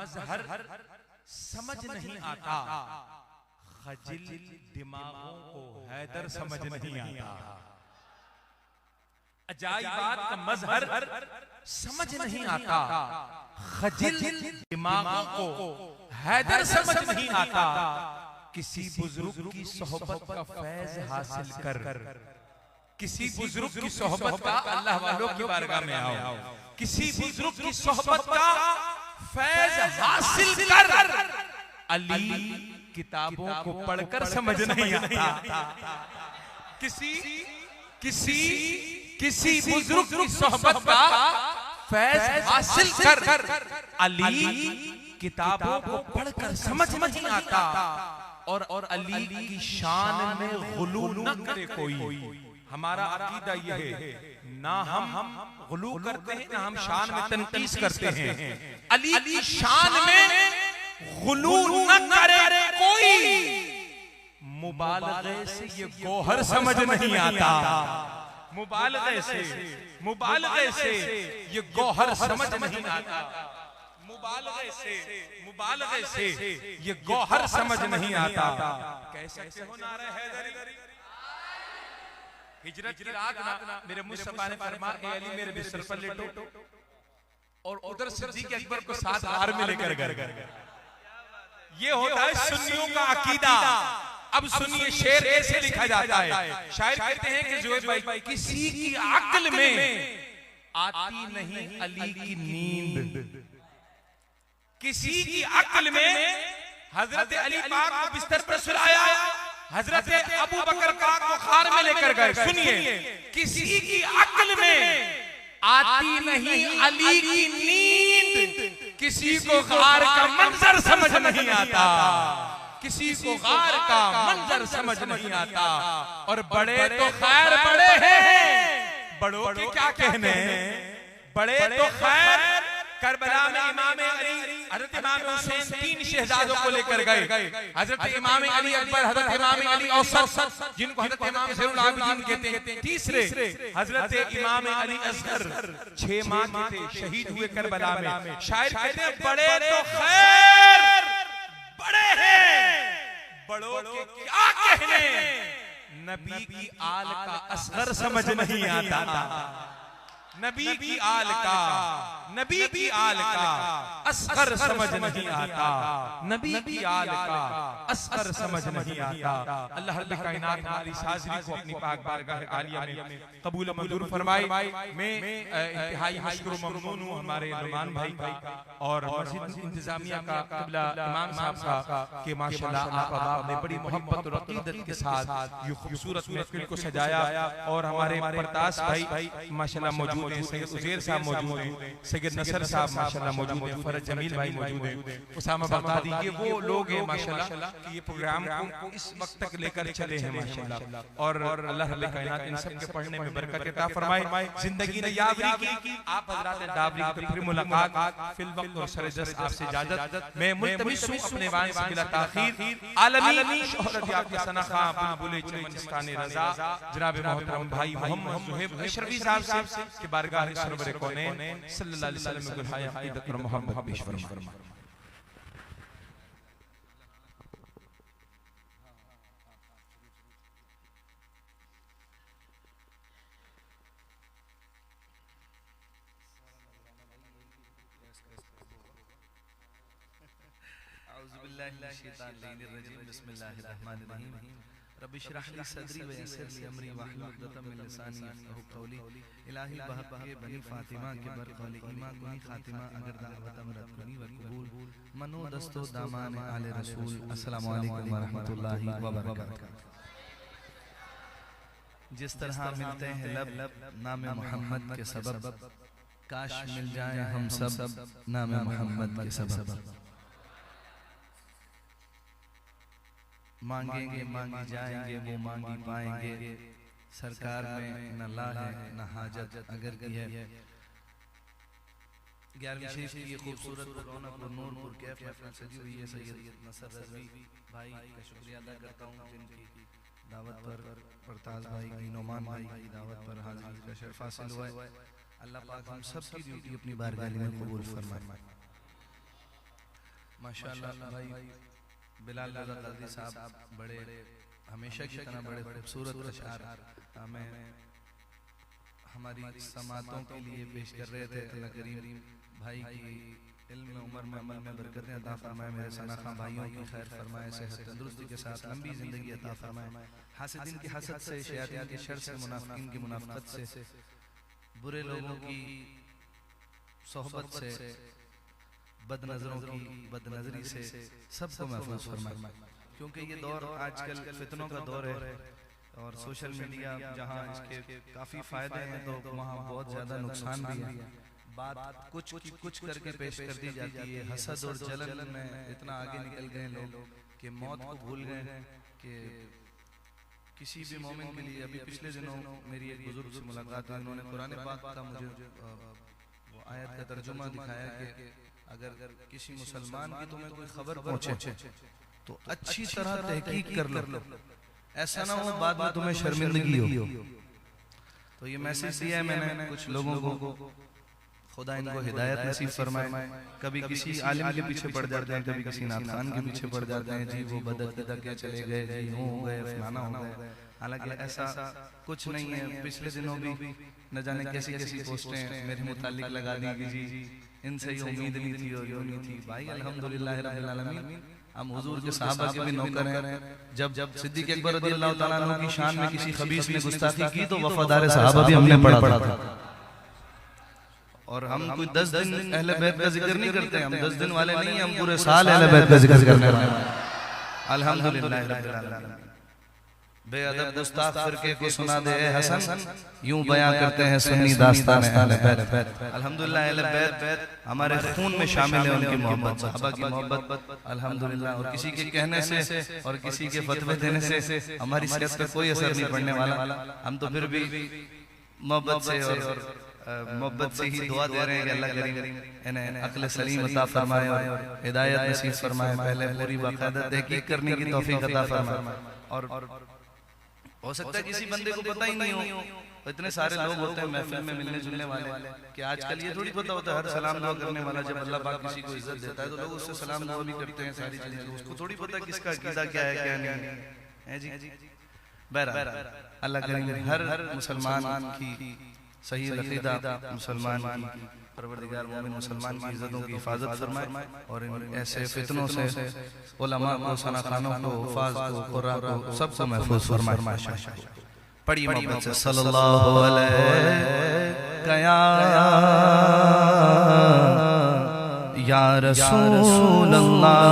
मजहर समझ नहीं आता, खजिल दिमागों को हैदर समझ नहीं आता। अजाइबात का मजहर समझ नहीं आता, खजिल दिमागों को हैदर समझ नहीं आता। किसी बुजुर्ग की सोहबत का फैज हासिल कर, किसी बुजुर्ग की सोहबत का, अल्लाह वालों की बारगाह में आओ, किसी बुजुर्ग की सोहबत का फैज हासिल कर। अली किताबों को पढ़कर समझ नहीं आता। किसी किसी किसी बुजुर्ग की सोहबत का फैज हासिल कर। अली किताबों को पढ़कर समझ नहीं आता। और अली की शान में गुलू न करे कोई। हमारा अकीदा ये है, ना हम गुलू करते हैं, ना हम शान में तनकीस करते हैं। अली की शान में गुलू न करे कोई। मुबालगे से ये गोहर समझ नहीं आता, मुबालगे से ये गोहर समझ नहीं आता, मुबालगे से ये गौहर समझ नहीं आता। कह सकते हो नारे हैदरी। हिजरत की रात ना मेरे मुस्तफा ने फरमाया, ए अली मेरे बिस्तर पर लेटो, और उधर सिद्दीक अकबर को साथ हार में लेकर गए। ये होता है सुन्नियों का अकीदा। अब सुनिए, शेर ऐसे लिखा जाता है, शायर कहते हैं कि जुएद भाई, किसी की अक्ल में आती नहीं अली की नींद, किसी की अक्ल में। हजरत अली पाक को बिस्तर पर सुलाया, हजरत अबू बकर पाक को खार में लेकर गए। सुनिए, किसी की अक्ल में आती नहीं अली की नींद, किसी को खार का मंजर समझ नहीं आता, किसी को खार का मंजर समझ नहीं आता। और बड़े तो खैर बड़े हैं, बड़ों के क्या कहने, बड़े तो खैर। करबला में इमाम अली, हजरत इमाम हुसैन 3 शहजादों को लेकर गए। हजरत इमाम अली अकबर, हजरत इमाम अली औसत, जिनको हजरत इमाम ज़ैनुल आबिदीन कहते हैं। तीसरे हजरत इमाम अली असगर 6 माह के थे, शहीद हुए करबला में। शायर कहते हैं, बड़े तो खैर बड़े हैं, बड़ों के क्या कहने। नबी की आल का असगर समझ नहीं आता, नबी की आल का, नबी की आल का असगर समझ नहीं आता, नबी की आल का असगर समझ नहीं आता। अल्लाह रब्बुल कायनात हमारी हाज़िरी को अपनी पाक बारगाह आलिया में कबूल मंजूर फरमाए। मैं इंतहाई मशकूर ममनून हूँ हमारे नुमान भाई का और मस्जिद इंतजामिया का, क़िबला इमाम साहब का, कि माशाअल्लाह आप ने बड़ी मोहब्बत और अक़ीदत के साथ ये खूबसूरत महफिल को सजाया। और हमारे परतास भाई माशाअल्लाह मौजूद हैं, सैयद उज़ैर साहब मौजूद हैं, सैयद नसर साहब माशाअल्लाह मौजूद हैं, फरज जमील भाई मौजूद हैं, उसामा बगदादी, ये वो लोग हैं माशाअल्लाह कि ये प्रोग्राम को इस वक्त तक लेकर चले हैं माशाअल्लाह। और अल्लाह रब्बुल कायनात इन सब के पढ़ने में बरकत अता फरमाए, जिंदगी ने यावरी की। आप हज़रात दावरी की फिर मुलाकात फिल वक्त और सरजस आपसे इजाजत। मैं मुल्तमिस हूं अपने वान से बिला ताखीर आलमी शोहरत याक़ूब सना खां बुलबुल चमनस्तान रज़ा जनाब मोहतरम भाई मोहम्मद ज़ुहैब अशरफी साहब से के बारगाह सरवर कौनैन सल्लल्लाहु अलैहि वसल्लम में गुलहाय अक़ीदत और मोहब्बत पेश फरमा। रब्बि इश्रह ली सदरी व यस्सिर ली अमरी वहलुल उक़दतम मिन लिसानी यफ़क़हू क़ौली। इलाही बहक़ के बनी फ़ातिमा के बरक़ौली ईमा कुनी ख़ातिमा अगर दावत अमरत कुनी व क़बूल मनो दस्तो दामान आले रसूल। अस्सलामु अलैकुम व रहमतुल्लाहि व बरकातहू। जिस तरह मिलते हैं लब नाम मोहम्मद के सबब, काश मिल जाए हम सब नाम मोहम्मद के सबब। मांगेंगे मांगी जाएंगे वो मांगी पाएंगे, सरकार में न ला है न हाजत अगर की है। 11वीं शरीफ की ये खूबसूरत रौनक और नूरपुर कैफ महफिल सजी हुई है। सैयद नसर रज़वी भाई का शुक्रिया अदा करता हूँ जिनकी दावत पर, परताज भाई की, नोमान भाई की दावत पर हाजिरी का शर्फ हासिल हुआ है। अल्लाह पाक हम सब की ड्यूटी अपनी बारगाह में कबूल फरमाए। माशाअल्लाह भाई बिलाल रज़ा कादरी साहब बड़े हमेशा की तरह बड़े खूबसूरत अशआर हमें हमारी समातों के लिए पेश कर रहे थे। अल्लाह करीम भाई की इल्म में उम्र में अमल में बरकतें अता फरमाए, मेरे सनाखा भाइयों की खैर फरमाए, सेहत तंदुरुस्ती के साथ लंबी जिंदगी अता फरमाए, हासिदीन की हसद से, शयातीन के शर से, मुनाफिकीन की मुनाफिकत से, बुरे लोगों की सोहबत से, बदनजरों की बदनजरी से सबको महफूज फरमाए। क्योंकि ये दौर आजकल फितनों का दौर है और सोशल मीडिया जहाँ इसके काफ़ी फ़ायदे हैं तो वहाँ बहुत ज़्यादा नुकसान भी है। बात कुछ करके पेश कर दी जाती है। हसद और जलन में इतना आगे निकल गए लोग कि मौत को भूल गए कि किसी भी मोमिन के लिए। अभी पिछले दिनों मेरी एक बुजुर्ग से मुलाकात हुई, उन्होंने कुरान पाक का मुझे वो आयत का तर्जुमा दिखाया कि अगर किसी मुसलमान की तुम्हें कोई खबर पहुंचे तो अच्छी तरह तहकीक कर लो, ऐसा ना हो बाद में तुम्हें शर्मिंदगी हो। तो ये मैसेज दिया है मैंने कुछ लोगों को, खुदा इनको हिदायत नसीब फरमाए। कभी किसी आलिम के पीछे पड़ जाते हैं, कभी किसी नात खान के पीछे पड़ जाते हैं, जी वो बदअकीदा के चले गए, जी यूं हो गए, फलाना हो गए। हालांकि ऐसा कुछ नहीं है। पिछले दिनों भी न जाने कैसी कैसी पोस्टें मेरे मुतालिक लगा दी कि जी इनसे ये उम्मीद नहीं थी और यूं नहीं थी। भाई अल्हम्दुलिल्लाह रब्बिल आलमीन, हम हुजूर के सहाबा के भी नौकर हैं। जब सिद्दीक़ अकबर रज़ियल्लाहु तआला अन्हु की शान में किसी खबीस ने गुस्ताखी की तो वफादार सहाबा भी हमने पढ़ा था। और हम कोई 10 दिन अहले बैत का जिक्र नहीं करते, हम 10 दिन वाले नहीं, हम पूरे साल अहले बैत का जिक्र करने वाले हैं। अल्हम्दुलिल्लाह रब्बिल आलमीन। बेअदब गुस्ताख फिरके को सुना दे ए हसन, यूं बयां करते हैं सुन्नी दास्तान अहले बैत। अल्हम्दुलिल्लाह अहले बैत हमारे खून में शामिल है, उनकी मोहब्बत, सहाबा की मोहब्बत अल्हम्दुलिल्लाह। और किसी के कहने से और किसी के फतवे देने से हमारी सेहत पे कोई असर नहीं पड़ने वाला। हम तो फिर भी मोहब्बत से और मोहब्बत से ही दुआ दे रहे हैं कि अल्लाह करीम इन्हें अक्ल सलीम अता फरमाए और हिदायत नसीब फरमाए। पहले पूरी बाकायदा तहकीक करने की तौफीक अता फरमाए। और हो सकता है किसी बंदे को पता ही नहीं हो, तो इतने सारे लोग होते हैं महफिल में मिलने जुलने वाले कि आजकल ये थोड़ी पता होता है हर सलाम दुआ करने वाला जब अल्लाह पाक किसी को इज्जत देता है तो लोग उससे सलाम दुआ भी करते हैं, सारी चीजें। उसको थोड़ी पता किसका अकीदा क्या है क्या नहीं है जी। बहरहाल अल्लाह करीम हर मुसलमान की सही अकीदा, मुसलमान की परवरदिगार मोमिन मुसलमान की इज्जतों की हिफाजत फरमाए और इन ऐसे फितनों से उलमा को, सनाखानों को, हुफाज को, कुर्रा को सबको महफूज फरमाए। पढ़िए मोहब्बत से सल्लल्लाहु अलैहि या रसूल अल्लाह।